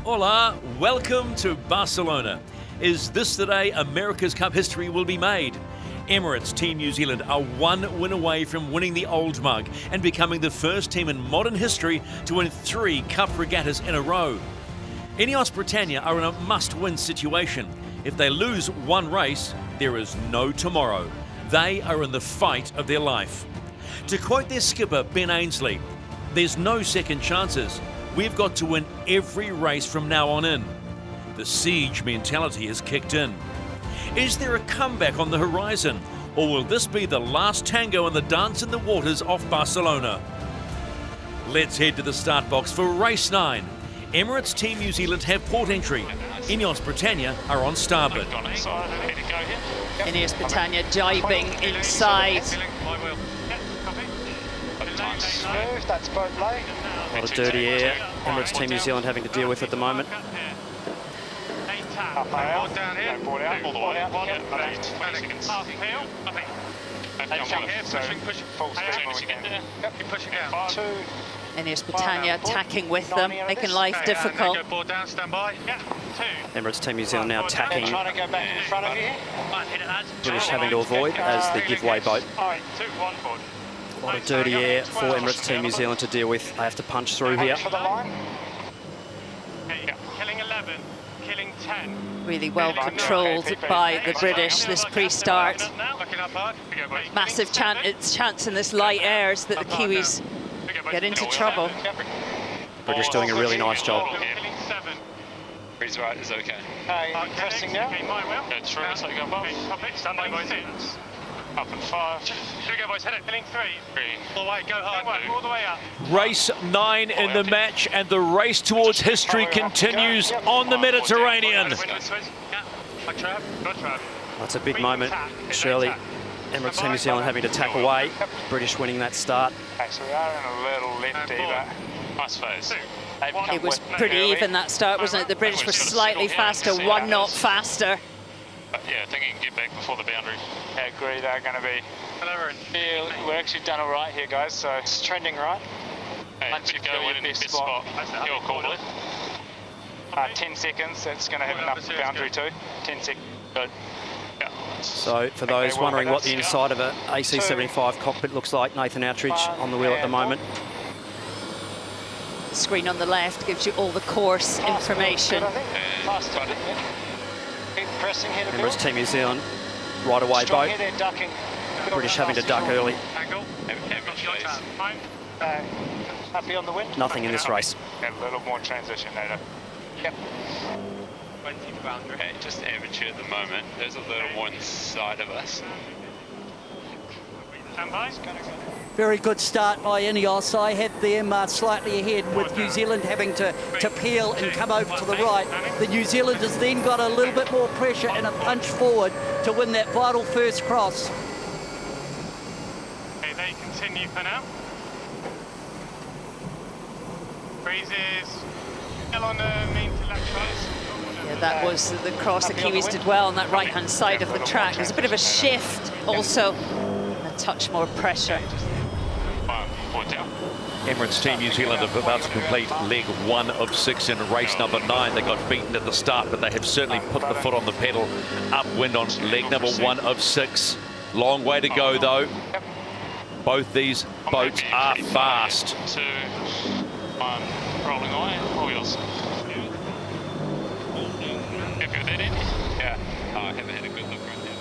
Hola, welcome to Barcelona. Is this the day America's Cup history will be made? Emirates Team New Zealand are one win away from winning the Old Mug and becoming the first team in modern history to win 3 Cup regattas in a row. Ineos Britannia are in a must-win situation. If they lose one race, there is no tomorrow. They are in the fight of their life. To quote their skipper, Ben Ainsley, "There's no second chances. We've got to win every race from now on in." The siege mentality has kicked in. Is there a comeback on the horizon, or will this be the last tango in the dance in the waters off Barcelona? Let's head to the start box for race 9. Emirates Team New Zealand have port entry. Ineos Britannia are on starboard. Ineos Britannia jibing inside. Smooth, that's boat lay. A lot of dirty air Emirates Team New Zealand having to deal with at the moment. Up out, no board out, all the board way. out, One, yep, eight, half heel, nothing. so Push it. full speed As soon when as we you get can. there, Yep. you push it down. 2, Ineos Britannia attacking with them, making life difficult. Go board down, stand by. Yeah, 2. Emirates Team New Zealand now they're tacking. trying to go back in front of you. British having to avoid as the giveaway boat. 2, 1 board. A lot of dirty air for Emirates Team New Zealand to deal with. They have to punch through here. For the line. Killing 11, killing 10. Really well controlled by the British this pre-start. Looking up hard. Massive chance in this light airs that the Kiwis get into trouble. British doing a really nice job. Killing 7. Freeze right is okay. Okay, pressing now. Okay, my will. Go through, so go above. Copy, stand by, boys. 6. Up and 5. Here we go, boys, hit it. Killing 3. All the way, go hard. All the way up. Race 9 in the match, and the race towards history continues on the Mediterranean. Windward switch. Yeah. Good trap. Good trap. That's a big moment. Surely Emirates Team New Zealand having to tack away. British winning that start. Okay, so we are in a little lefty, but Nice phase. they've become It was wet pretty early. even, that start, wasn't it? The British were slightly faster, 1 knot faster. Yeah, I think you can get back before the boundary. I agree, they're going to be. Yeah, we're actually done all right here, guys, so it's trending right. Hey, Once you go feel your in the best best spot. spot. You're cool, boy. 10 seconds, that's going to have enough boundary too. 10 seconds. Good. Yeah. So for those well, wondering what the that's- inside of an AC-75 cockpit looks like, Nathan Outridge on the wheel at the moment. The screen on the left gives you all the course information. Good, I think. Fast, I think, yeah. Keep pressing here to build. Emirates Team New Zealand right away Strong boat. here, they're ducking. British having to duck early. Angle. Happy on the wind. Nothing in this race. A little more transition later. Yep. 20 boundary. Okay, just amateur at the moment. There's a little more inside of us. Stand by. Very good start by Ineos. I had them slightly ahead with New Zealand having to peel and come over to the right. The New Zealanders then got a little bit more pressure and a punch forward to win that vital first cross. Okay, they continue for now. Freezes. Still on the main electrons. Yeah, that was the cross. The Kiwis did well on that right-hand side of the track. There's a bit of a shift also. A touch more pressure. Board down. Emirates Team New Zealand are about to complete leg 1 of 6 in race number 9. They got beaten at the start, but they have certainly put the foot on the pedal. Upwind on leg number 1 of 6. Long way to go, though. Both these boats are fast. 2, 1, rolling away. All yours. Happy with that, Andy? Yeah. Oh, I haven't had a good look right now.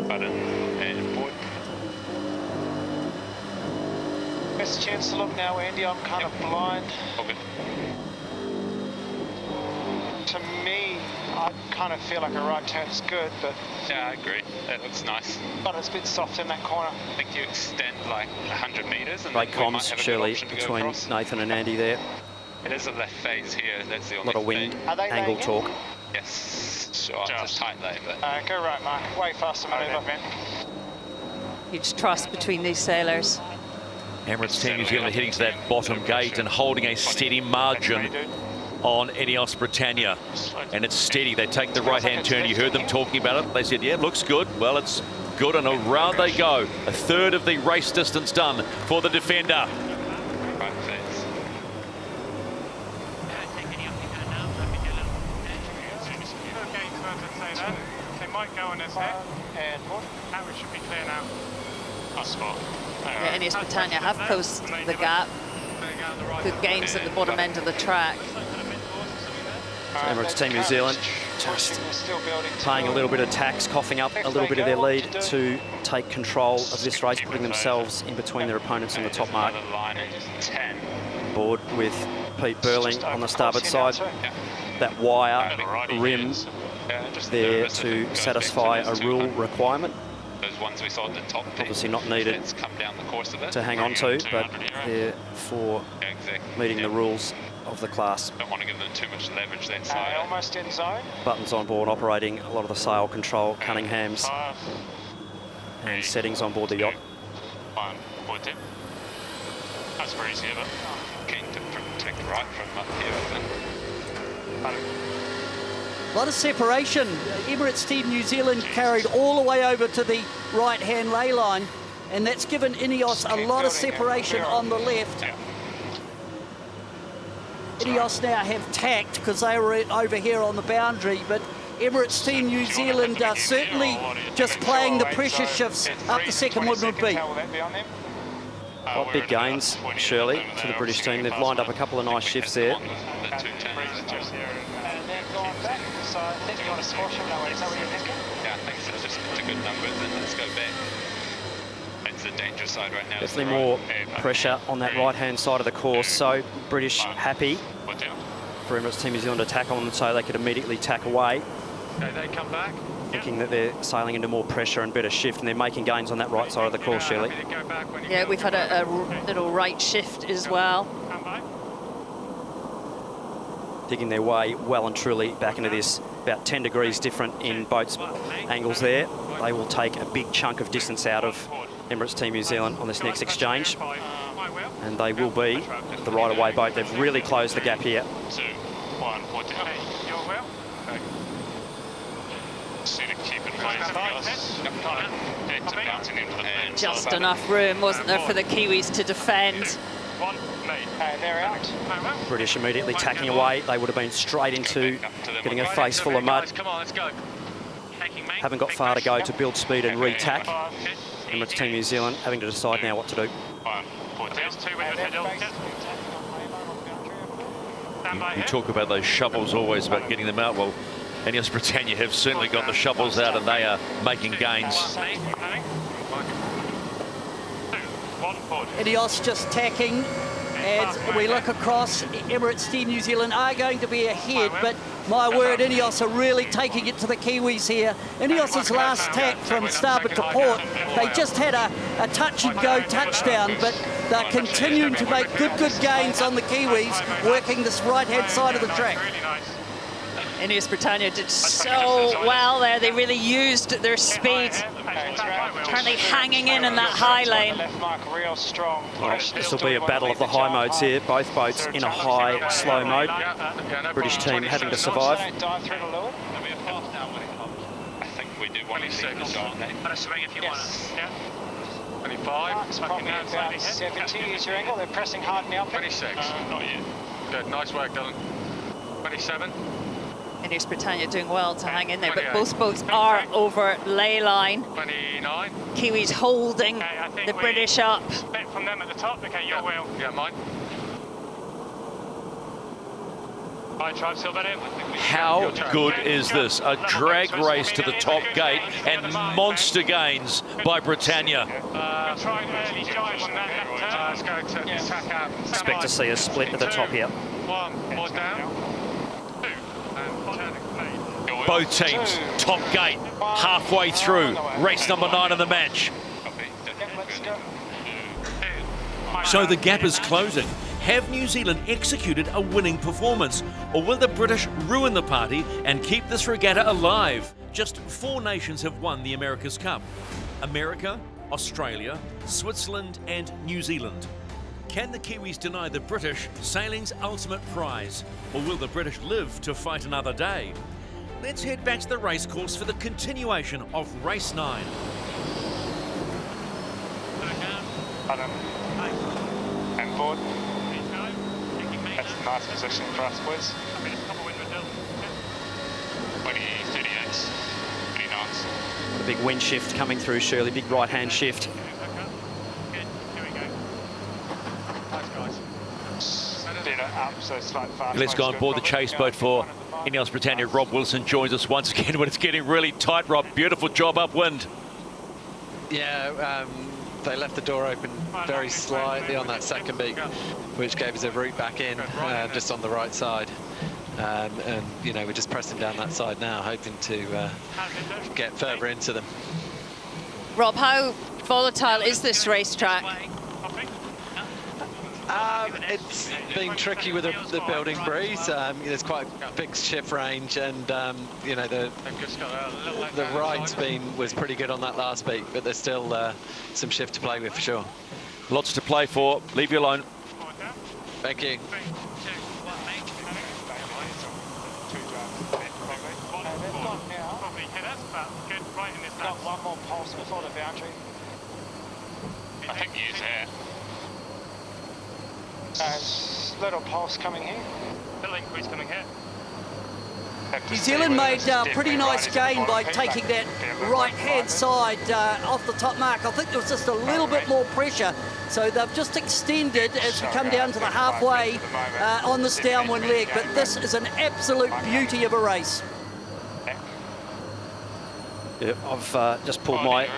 Button and board. Best chance to look now, Andy. I'm kind of blind. Okay. To me, I kind of feel like a right turn's good, but Yeah, I agree. That looks nice. it's a bit soft in that corner. I think you extend like 100 metres and Great then we might comms have a good surely option to go between across. Nathan and Andy there. It is a left phase here. That's the A only lot of wind, thing. Are they angle laying in? talk. Yes. Sure. It's Just. a tight lay, but Go right, Mark. Way faster manoeuvre. Huge trust between these sailors. Emirates Team New Zealand heading to that bottom gate and holding a steady margin on Ineos Britannia. And it's steady. They take the right-hand turn. You heard them talking about it. They said, yeah, looks good. Well, it's good, and around they go. A third of the race distance done for the defender. Right, thanks. They might go on this head. And Harry should be clear now. That's spot. Yeah, Ineos Britannia have closed the gap. Good gains at the bottom end of the track. Emirates Team New Zealand just paying a little bit of tax, coughing up a little bit of their lead to take control of this race, putting themselves in between their opponents on the top mark. Board with Pete Burling on the starboard side. That wire rim there to satisfy a rule requirement. Those ones we saw at the top. Obviously not needed come down the course of it. to hang on to, but they're for meeting the rules of the class. Don't want to give them too much leverage that side. Almost in zone. Buttons on board operating a lot of the sail control, Cunningham's, and settings on board the yacht. That's very easy, but Keen to protect right from up here, I think. A lot of separation. Emirates Team New Zealand carried all the way over to the right-hand ley line, and that's given Ineos a lot of separation on the left. Ineos now have tacked because they were over here on the boundary, but Emirates Team New Zealand are certainly just playing the pressure shifts up the second one would be. Quite big gains, Shirley, to the British team. They've lined up a couple of nice shifts there. Yeah, I think so. Just to good numbers, and let's go back. It's the dangerous side right now. Definitely more pressure on that right-hand side of the course, so British happy for Emirates Team New Zealand to tack on so they could immediately tack away. okay, they come back. Thinking that they're sailing into more pressure and better shift, and they're making gains on that right side of the course, Shirley. Yeah, we've had a little right shift as well. Digging their way well and truly back into this. About 10 degrees different in boats' angles there. They will take a big chunk of distance out of Emirates Team New Zealand on this next exchange, and they will be the right-of-way boat. They've really closed the gap here. 2, 1, 40. You're well. See the keep in place. It's bouncing into the fence. Just enough room, wasn't there, for the Kiwis to defend. 1, mate. They're out. British immediately tacking away. They would have been straight into getting a face full of mud. Come on, let's go. Haven't got far to go to build speed and re-tack. Emirates Team New Zealand having to decide now what to do. You talk about those shovels always, about getting them out. Well, Ineos Britannia have certainly got the shovels out, and they are making gains. Ineos just tacking. As we look across, Emirates Team New Zealand are going to be ahead, but my word, Ineos are really taking it to the Kiwis here. Ineos' last tack from starboard to port, they just had a touch-and-go touchdown, but they're continuing to make good gains on the Kiwis, working this right-hand side of the track. Ineos Britannia did so well there. They really used their speed. Currently hanging in that high lane. Well, this will be a battle of the high modes here. Both boats in a high, slow mode. British team having to survive. I think we do want to see the shot. Better swing if you want it. Yeah. 25. Probably about 70 is your angle. They're pressing hard in the upwind. 26. Not yet. Good. Nice work, Dylan. 27. Ineos Britannia doing well to hang in there, but both boats are over ley line. 29. Kiwis holding the British up. Bit from them at the top. Okay, your wheel. Yeah, mine. All right, Tribe, still better. How good is this? A drag race to the top gate and monster gains by Britannia. Try an early dive on that left turn. Let's go to tack out. Expect to see a split at the top here. 1, more down. 2, and turning. Both teams, top gate, halfway through, race number 9 of the match. So the gap is closing. Have New Zealand executed a winning performance, or will the British ruin the party and keep this regatta alive? Just 4 nations have won the America's Cup: America, Australia, Switzerland and New Zealand. Can the Kiwis deny the British sailing's ultimate prize, or will the British live to fight another day? Let's head back to the racecourse for the continuation of race 9. Button. And board. That's a nice position for us, boys. 20, 38, pretty nice. A big wind shift coming through, Shirley. Big right-hand shift. Up, so slight fast. Let's go on board the chase boat for Ineos Britannia. Rob Wilson joins us once again when it's getting really tight, Rob. Beautiful job upwind. Yeah, they left the door open very slightly on that second beat, which gave us a route back in just on the right side. And you know, we're just pressing down that side now, hoping to get further into them. Rob, how volatile is this racetrack? It's been tricky with the building breeze. There's quite a big shift range, and you know, the right was pretty good on that last beat, but there's still some shift to play with for sure. Lots to play for. Leave you alone. Thank you. Got one more pulse before the boundary. I think he is here. Little pulse coming here. Little increase coming here. New Zealand made a pretty nice gain by taking that right-hand side off the top mark. I think there was just a little bit more pressure, so they've just extended as we come down to the halfway on this downwind leg. But this is an absolute beauty of a race. Yeah, I've just pulled my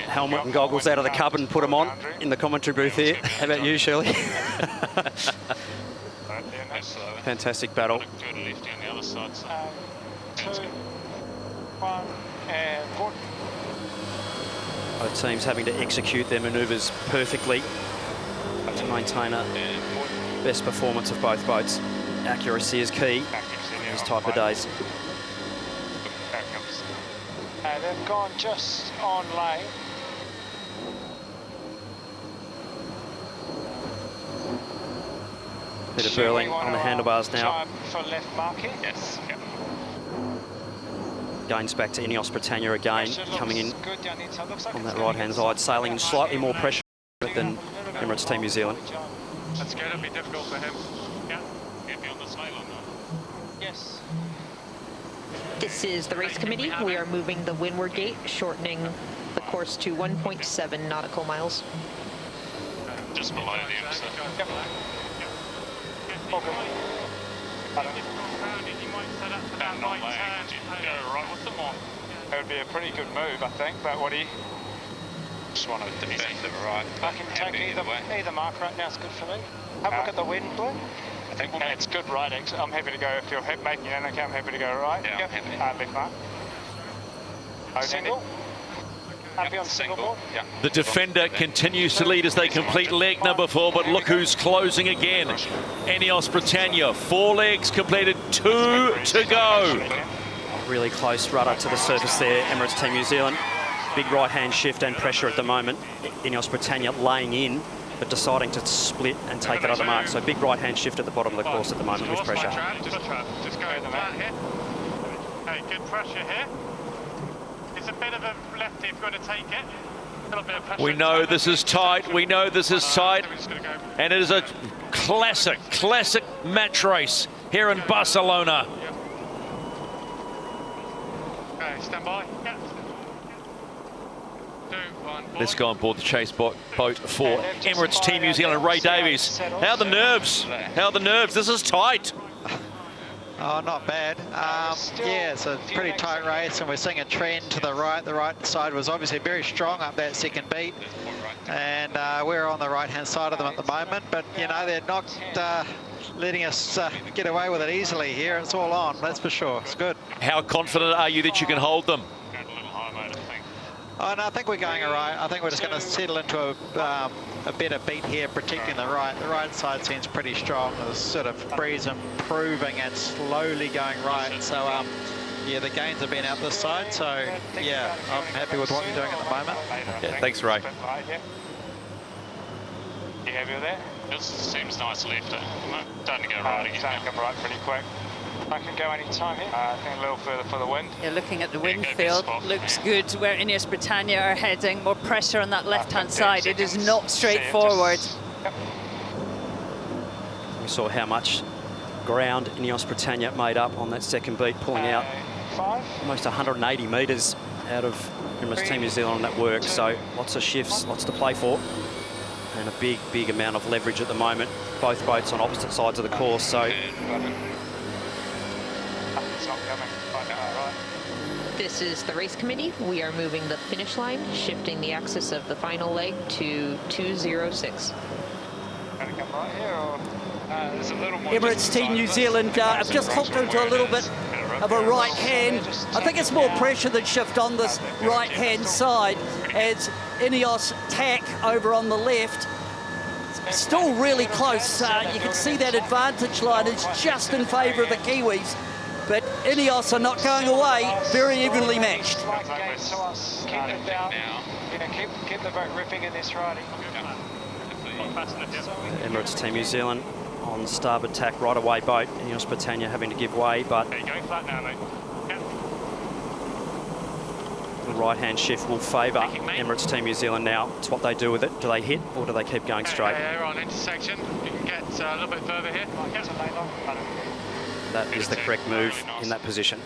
helmet and goggles out of the cupboard and put them on in the commentary booth here. How about you, Shirley? Fantastic battle. Good lifty on the other side. So. 2, 1, and board. Both teams having to execute their manoeuvres perfectly to maintain a best performance of both boats. Accuracy is key in these type of days. They've gone just on lane. Peter Burling on the handlebars now. For left marking. Yes. Yep. Gains back to Ineos Britannia again, coming in on that right-hand side, sailing in slightly more pressure than Emirates Team New Zealand. That's going to be difficult for him. Yeah. He'll be on the sail on that. Yes. This is the race committee. We are moving the windward gate, shortening the course to 1.7 nautical miles. Just below the IMSA. Yep. Okay. Not laying. Go right with them on. It would be a pretty good move, I think, but what do you... Just want to defend the right. I can take either mark right now. It's good for me. Have a look at the wind, Blue. I think it's good right, actually. I'm happy to go, if you're making it okay, I'm happy to go right. Yeah, yep. I'm happy. Left mark. Single. Happy on single board. Yeah. The defender continues to lead as they complete leg number 4, but look who's closing again. Ineos Britannia, 4 legs completed, 2 to go. Really close rudder to the surface there, Emirates Team New Zealand. Big right-hand shift and pressure at the moment. Ineos Britannia laying in, but deciding to split and take that other mark. So big right-hand shift at the bottom of the course at the moment with pressure. Just go flat here. Okay, good pressure here. It's a bit of a lefty if you're going to take it. A little bit of pressure. We know this is tight. We know this is tight. And it is a classic match race here in Barcelona. Okay, stand by. Yeah. 2, 1, Let's go on board the chase boat for Emirates Team New Zealand. Ray Davies. How are the nerves? How are the nerves? This is tight. Oh, not bad. Yeah, it's a pretty tight race, and we're seeing a trend to the right. The right side was obviously very strong up that second beat, and we're on the right-hand side of them at the moment. But, you know, they're not letting us get away with it easily here. It's all on, that's for sure. It's good. How confident are you that you can hold them? Oh, no, I think we're going all right. I think we're just going to settle into a better beat here, protecting the right. The right side seems pretty strong. There's sort of breeze improving and slowly going right. So, yeah, the gains have been out this side. So, yeah, I'm happy with what we're doing at the moment. Yeah, thanks, Ray. You happy with that? This seems nice left. Starting to go right again. Starting to come right pretty quick. I can go any time here. I think a little further for the wind. You're looking at the wind field. Looks good where Ineos Britannia are heading. More pressure on that left-hand side. It is not straightforward. Yep. We saw how much ground Ineos Britannia made up on that second beat, pulling out almost 180 metres out of Emirates Team New Zealand on that work. So lots of shifts, lots to play for, and a big amount of leverage at the moment. Both boats on opposite sides of the course. So it's not coming right now, right? This is the race committee. We are moving the finish line, shifting the axis of the final leg to 206. Gonna come right here, or there's a little more. Emirates Team New Zealand have just hooked into a little bit of a right hand. I think it's more pressure than shift on this right hand side as Ineos tack over on the left. Still really close. You can see that advantage line is just in favour of the Kiwis, but Ineos are not going away. Very evenly matched. Keep the boat ripping in this riding. Emirates Team New Zealand on starboard tack, right away boat. Ineos Britannia having to give way, but Going flat now, mate. the right-hand shift will favour Emirates Team New Zealand now. It's what they do with it. Do they hit or do they keep going straight? We're on intersection. You can get a little bit further here. That is the correct move in that position.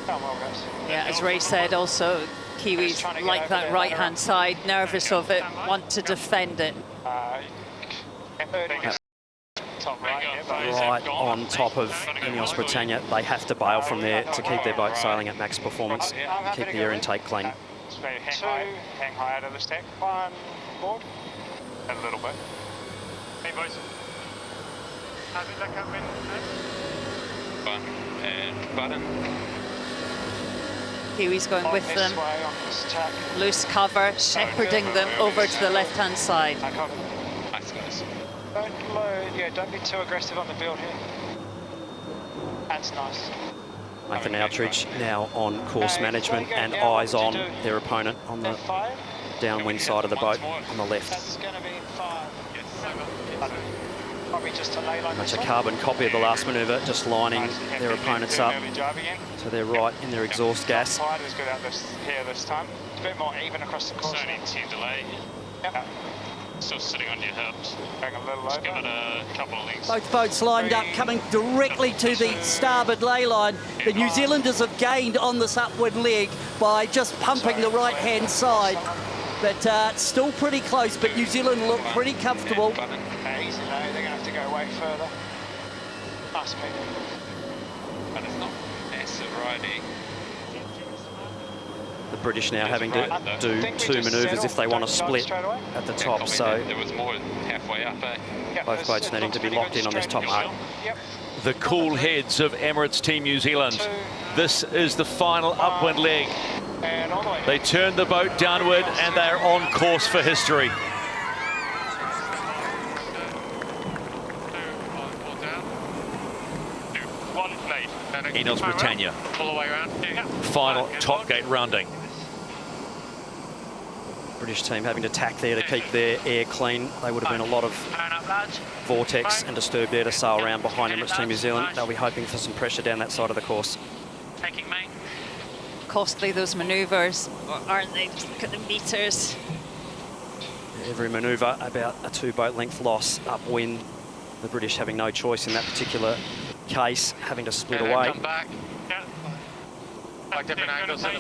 Yeah, as Ray said, also Kiwis like that right-hand side, nervous of it, want to defend it. Right on top of Ineos Britannia. They have to bail from there to keep their boat sailing at max performance, keep the air intake clean. Hang high out of the stack. One board. A little bit. Hey, boys. How's it look up in? Button and button. Kiwis going with them. Loose cover, shepherding them over to the left-hand side. Nice, guys. Don't load, don't be too aggressive on the build here. That's nice. Nathan Outridge now on course management and eyes on their opponent on the downwind side of the boat on the left. That's going to be 5. Probably just a ley line. Much a carbon copy of the last manoeuvre, just lining their opponents up so they're right in their exhaust gas. Tide is good out here this time. It's a bit more even across the course. So need to delay. Yep. Still sitting on your hips. Going a little Just over. give it a couple of links. Both boats lined up, coming directly to the starboard ley line. The New Zealanders have gained on this upward leg by just pumping the right-hand side. But still pretty close, but New Zealand look pretty comfortable. Easy though, they're going to have to go way further. Nice speed. But it's not massive riding. The British now having to do 2 manoeuvres if they want to split at the top, so There was more halfway up, eh? both boats needing to be locked in on this top mark. The cool heads of Emirates Team New Zealand. This is the final upwind leg. And all the way. They turn the boat downward and they're on course for history. Ineos Britannia. All the way around. Final top gate rounding. British team having to tack there to keep their air clean. They would have been a lot of vortex and disturbed air to sail around behind Emirates Team New Zealand. They'll be hoping for some pressure down that side of the course. Taking mate. Costly, those manoeuvres, aren't they? Just look at the meters. Every manoeuvre about a 2-boat length loss upwind. The British having no choice in that particular case, having to split away. Come back. Yeah. Like different angles. 3, 2,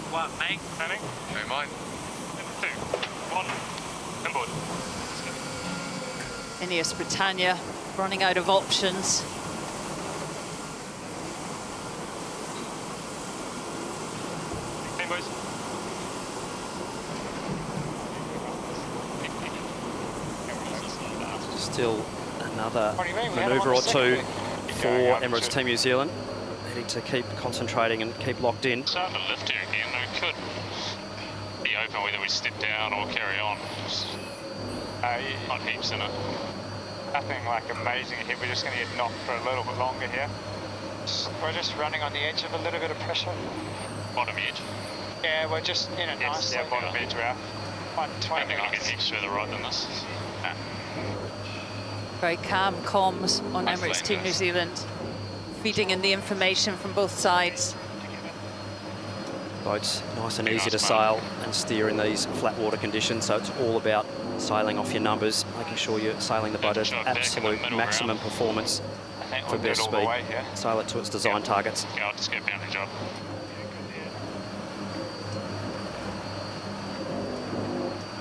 1, mate. Turning. No mind. 2, 1, and board. Ineos Britannia running out of options. Hey, boys. Still another manoeuvre or two for Emirates Team New Zealand. Needing to keep concentrating and keep locked in. Starting to lift here again. We could be open whether we step down or carry on. Not heaps in it. Nothing like amazing here. We're just going to get knocked for a little bit longer here. We're just running on the edge of a little bit of pressure. Bottom edge. Yeah, we're just in it nicely. Yeah, bottom edge route. 120. I think I'll get heaps further right than this. Very calm comms on Emirates Team New Zealand, feeding in the information from both sides. Boats nice and easy to sail and steer in these flat water conditions, so it's all about sailing off your numbers, making sure you're sailing the boat at absolute maximum performance for best speed. Sail it to its design targets. Yeah, I'll just get boundary job.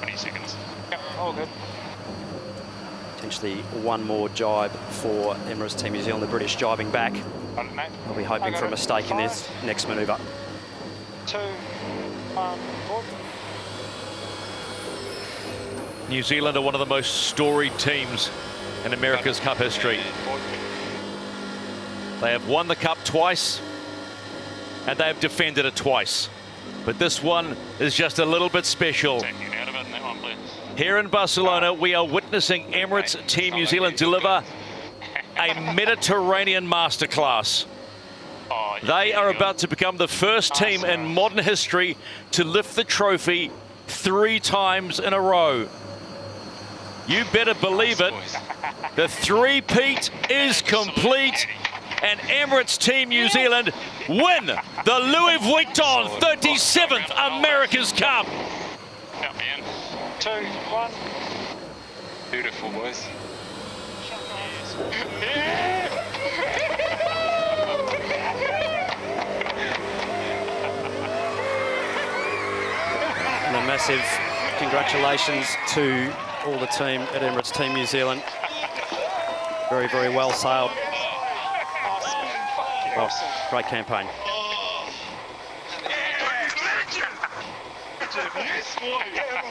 20 seconds. Yep, all good. Potentially one more jibe for Emirates Team New Zealand, the British jibing back. They'll be hoping for a mistake in this next manoeuvre. 2, 1, board. New Zealand are one of the most storied teams in America's Cup history. They have won the Cup twice, and they have defended it twice. But this one is just a little bit special. Here in Barcelona, we are witnessing Emirates Team New Zealand deliver a Mediterranean masterclass. They are about to become the first team in modern history to lift the trophy 3 times in a row. You better believe it. The three-peat is complete, and Emirates Team New Zealand win the Louis Vuitton 37th America's Cup. Count me in. 2, 1. Beautiful, boys. And a massive congratulations to all the team at Emirates Team New Zealand. Very, very well sailed. Well, great campaign.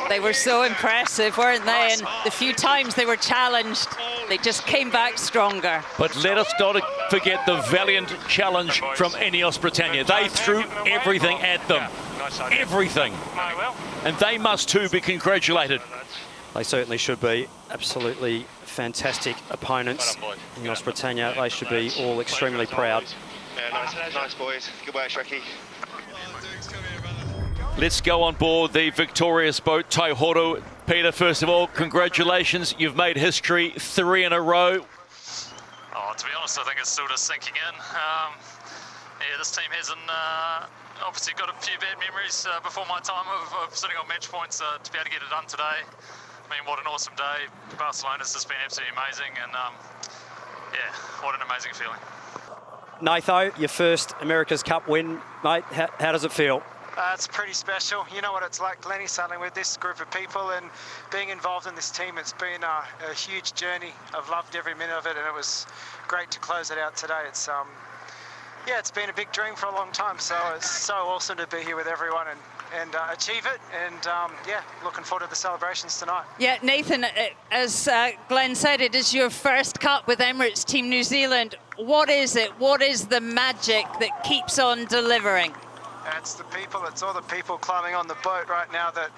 They were so impressive, weren't they? And the few times they were challenged, they just came back stronger. But let us not forget the valiant challenge from Ineos Britannia. They threw everything at them. Everything. And they must too be congratulated. They certainly should be. Absolutely fantastic opponents. Ineos Britannia, they should be all extremely proud. Yeah, nice boys. Good work, Shreki. Let's go on board the victorious boat, Taihoru. Peter, first of all, congratulations. You've made history 3 in a row. Oh, to be honest, I think it's still just sinking in. Yeah, this team hasn't obviously got a few bad memories before my time of sitting on match points. To be able to get it done today, I mean, what an awesome day. Barcelona's just been absolutely amazing, and yeah, what an amazing feeling. Natho, your first America's Cup win, mate. How does it feel? It's pretty special. You know what it's like, Glennie, sailing with this group of people and being involved in this team. It's been a huge journey. I've loved every minute of it, and it was great to close it out today. It's yeah, it's been a big dream for a long time, so it's so awesome to be here with everyone and achieve it. And yeah, looking forward to the celebrations tonight. Yeah, Nathan, as Glenn said, it is your first Cup with Emirates Team New Zealand. What is it? What is the magic that keeps on delivering? It's the people, it's all the people climbing on the boat right now that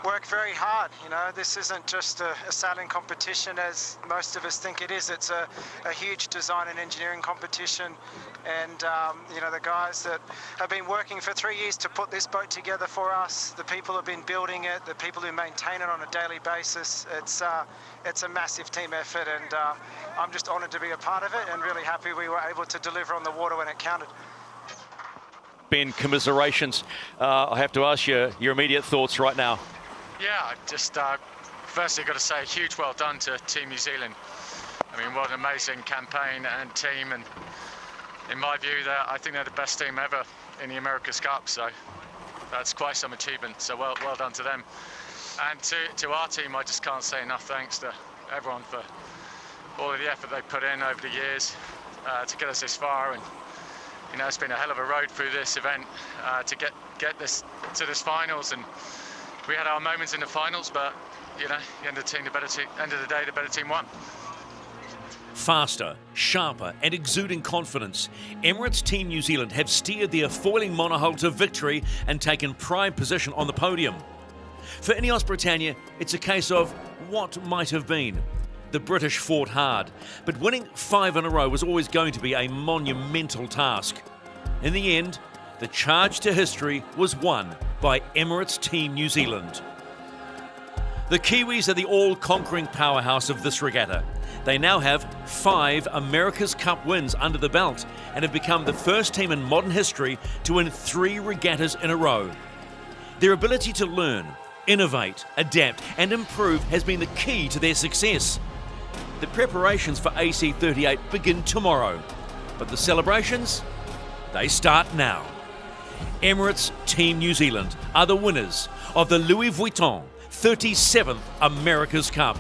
work very hard. You know, this isn't just a sailing competition as most of us think it is. It's a huge design and engineering competition. And, you know, the guys that have been working for 3 years to put this boat together for us, the people who have been building it, the people who maintain it on a daily basis, it's a massive team effort, and I'm just honoured to be a part of it and really happy we were able to deliver on the water when it counted. Ben, commiserations. I have to ask you your immediate thoughts right now. Yeah, I just firstly got to say a huge well done to Team New Zealand. I mean, what an amazing campaign and team, and in my view, I think they're the best team ever in the America's Cup, so that's quite some achievement, so well done to them. And to our team, I just can't say enough thanks to everyone for all of the effort they put in over the years to get us this far. And you know, it's been a hell of a road through this event to get this to this finals, and we had our moments in the finals, but you know, end of the day, the better team won. Faster, sharper and exuding confidence, Emirates Team New Zealand have steered their foiling monohull to victory and taken prime position on the podium. For Ineos Britannia, it's a case of what might have been. The British fought hard, but winning 5 in a row was always going to be a monumental task. In the end, the charge to history was won by Emirates Team New Zealand. The Kiwis are the all-conquering powerhouse of this regatta. They now have 5 America's Cup wins under the belt and have become the first team in modern history to win 3 regattas in a row. Their ability to learn, innovate, adapt and improve has been the key to their success. The preparations for AC38 begin tomorrow, but the celebrations, they start now. Emirates Team New Zealand are the winners of the Louis Vuitton 37th America's Cup.